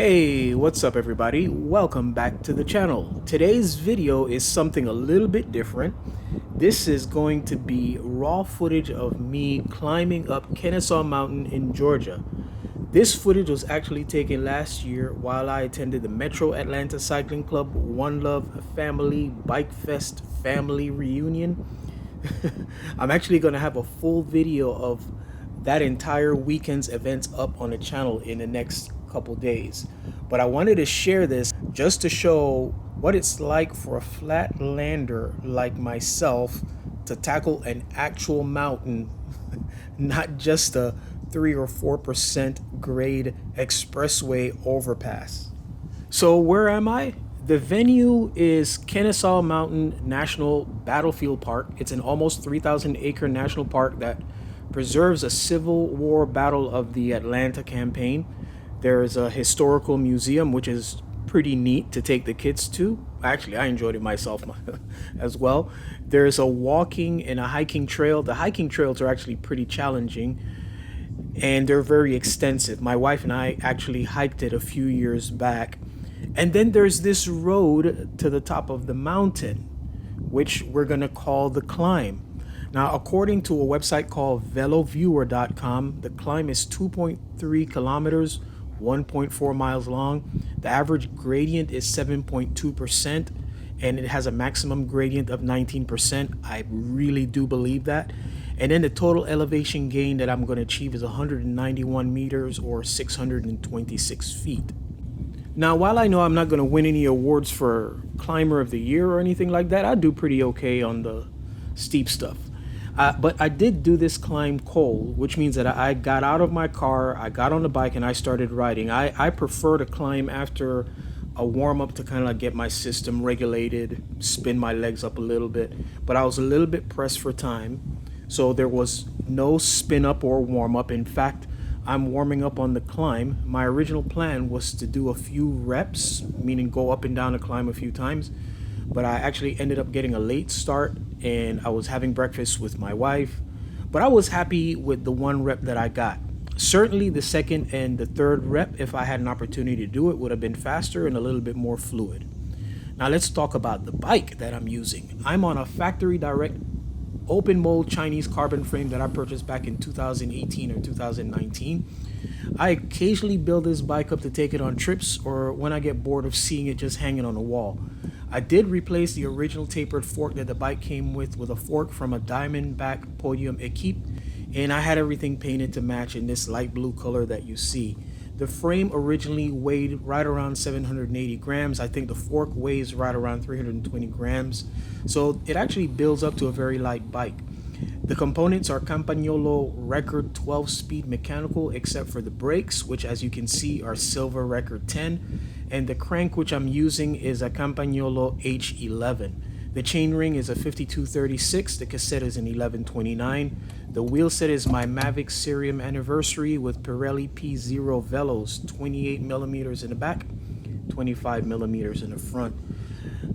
Hey, what's up everybody? Welcome back to the channel. Today's video is something a little bit different. This is going to be raw footage of me climbing up Kennesaw Mountain in Georgia. This footage was actually taken last year while I attended the Metro Atlanta Cycling Club One Love Family Bike Fest Family Reunion. I'm actually going to have a full video of that entire weekend's events up on the channel in the next couple days, but I wanted to share this just to show what it's like for a flatlander like myself to tackle an actual mountain, not just a 3 or 4% grade expressway overpass. So where am I? The venue is Kennesaw Mountain National Battlefield Park. It's an almost 3,000 acre national park that preserves a Civil War battle of the Atlanta campaign. There's a historical museum, which is pretty neat to take the kids to. Actually, I enjoyed it myself as well. There's a walking and a hiking trail. The hiking trails are actually pretty challenging and they're very extensive. My wife and I actually hiked it a few years back. And then there's this road to the top of the mountain, which we're going to call the climb. Now, according to a website called veloviewer.com, the climb is 2.3 kilometers, 1.4 miles long. The average gradient is 7.2%, and it has a maximum gradient of 19%. I really do believe that. And then the total elevation gain that I'm going to achieve is 191 meters or 626 feet. Now, while I know I'm not going to win any awards for Climber of the Year or anything like that, I do pretty okay on the steep stuff. But I did do this climb cold, which means that I got out of my car, I got on the bike, and I started riding. I prefer to climb after a warm-up to kind of like get my system regulated, spin my legs up a little bit. But I was a little bit pressed for time, so there was no spin-up or warm-up. In fact, I'm warming up on the climb. My original plan was to do a few reps, meaning go up and down the climb a few times. But I actually ended up getting a late start and I was having breakfast with my wife. But I was happy with the one rep that I got. Certainly the second and the third rep, if I had an opportunity to do it, would have been faster and a little bit more fluid. Now let's talk about the bike that I'm using. I'm on a factory direct open mold Chinese carbon frame that I purchased back in 2018 or 2019. I occasionally build this bike up to take it on trips or when I get bored of seeing it just hanging on a wall. I did replace the original tapered fork that the bike came with a fork from a Diamondback Podium Equipe, and I had everything painted to match in this light blue color that you see. The frame originally weighed right around 780 grams. I think the fork weighs right around 320 grams. So it actually builds up to a very light bike. The components are Campagnolo Record 12-speed mechanical, except for the brakes, which as you can see are Silver Record 10. And the crank which I'm using is a Campagnolo H11. The chainring is a 5236, the cassette is an 1129. The wheel set is my Mavic Cerium Anniversary with Pirelli P0 Velos, 28 millimeters in the back, 25 millimeters in the front.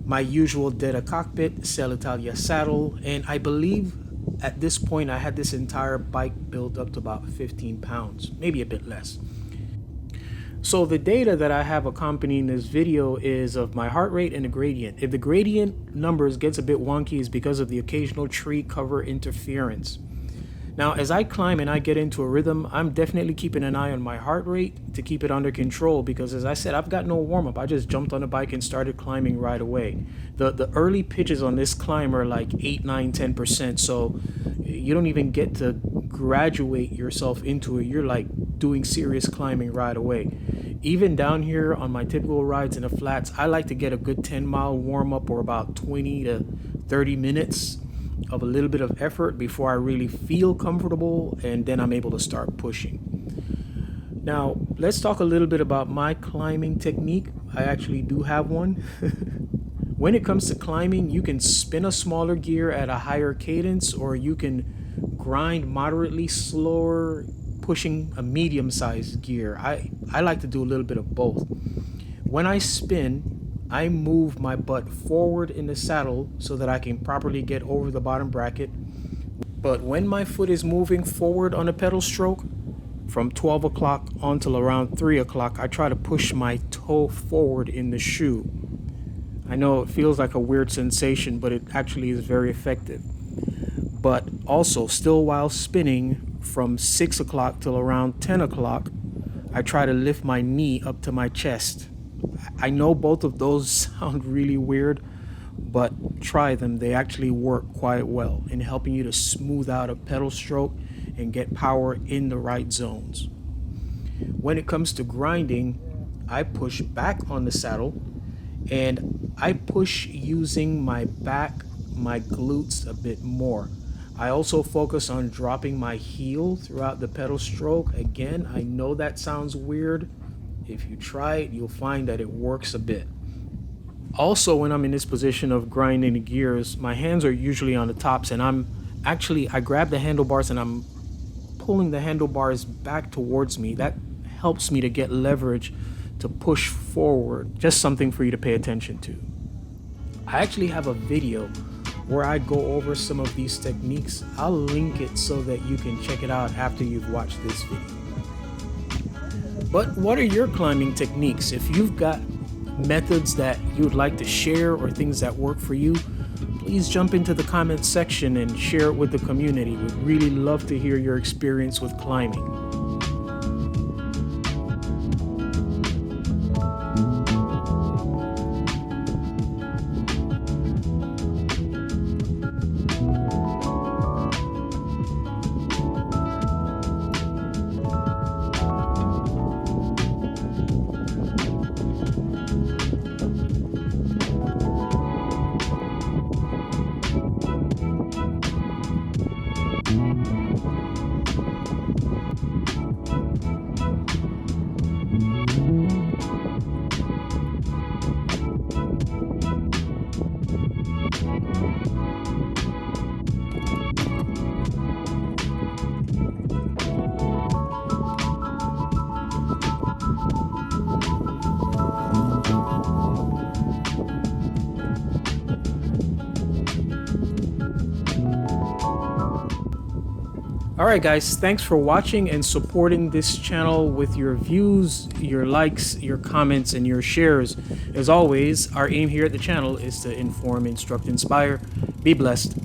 My usual Detta cockpit, Cell Italia saddle, and I believe at this point I had this entire bike built up to about 15 pounds, maybe a bit less. So the data that I have accompanying this video is of my heart rate and the gradient. If the gradient numbers gets a bit wonky, it's because of the occasional tree cover interference. Now, as I climb and I get into a rhythm, I'm definitely keeping an eye on my heart rate to keep it under control because, as I said, I've got no warm-up. I just jumped on the bike and started climbing right away. The early pitches on this climb are like 8, 9, 10%, so you don't even get to graduate yourself into it. You're like doing serious climbing right away. Even down here on my typical rides in the flats, I like to get a good 10-mile warm-up or about 20 to 30 minutes of a little bit of effort before I really feel comfortable, and then I'm able to start pushing. Now, let's talk a little bit about my climbing technique. I actually do have one. When it comes to climbing, you can spin a smaller gear at a higher cadence, or you can grind moderately slower, pushing a medium-sized gear. I like to do a little bit of both. When I spin, I move my butt forward in the saddle so that I can properly get over the bottom bracket. But when my foot is moving forward on a pedal stroke, From 12 o'clock until around 3 o'clock, I try to push my toe forward in the shoe. I know it feels like a weird sensation, but it actually is very effective. But also, still while spinning, from 6 o'clock till around 10 o'clock, I try to lift my knee up to my chest. I know both of those sound really weird, but try them. They actually work quite well in helping you to smooth out a pedal stroke and get power in the right zones. When it comes to grinding, I push back on the saddle and I push using my back, my glutes a bit more. I also focus on dropping my heel throughout the pedal stroke. Again, I know that sounds weird. If you try it, you'll find that it works a bit. Also, when I'm in this position of grinding the gears, my hands are usually on the tops, and I grab the handlebars and I'm pulling the handlebars back towards me. That helps me to get leverage to push forward. Just something for you to pay attention to. I actually have a video where I go over some of these techniques. I'll link it so that you can check it out after you've watched this video. But what are your climbing techniques? If you've got methods that you would like to share or things that work for you, please jump into the comments section and share it with the community. We'd really love to hear your experience with climbing. Alright guys, thanks for watching and supporting this channel with your views, your likes, your comments, and your shares. As always, our aim here at the channel is to inform, instruct, inspire. Be blessed.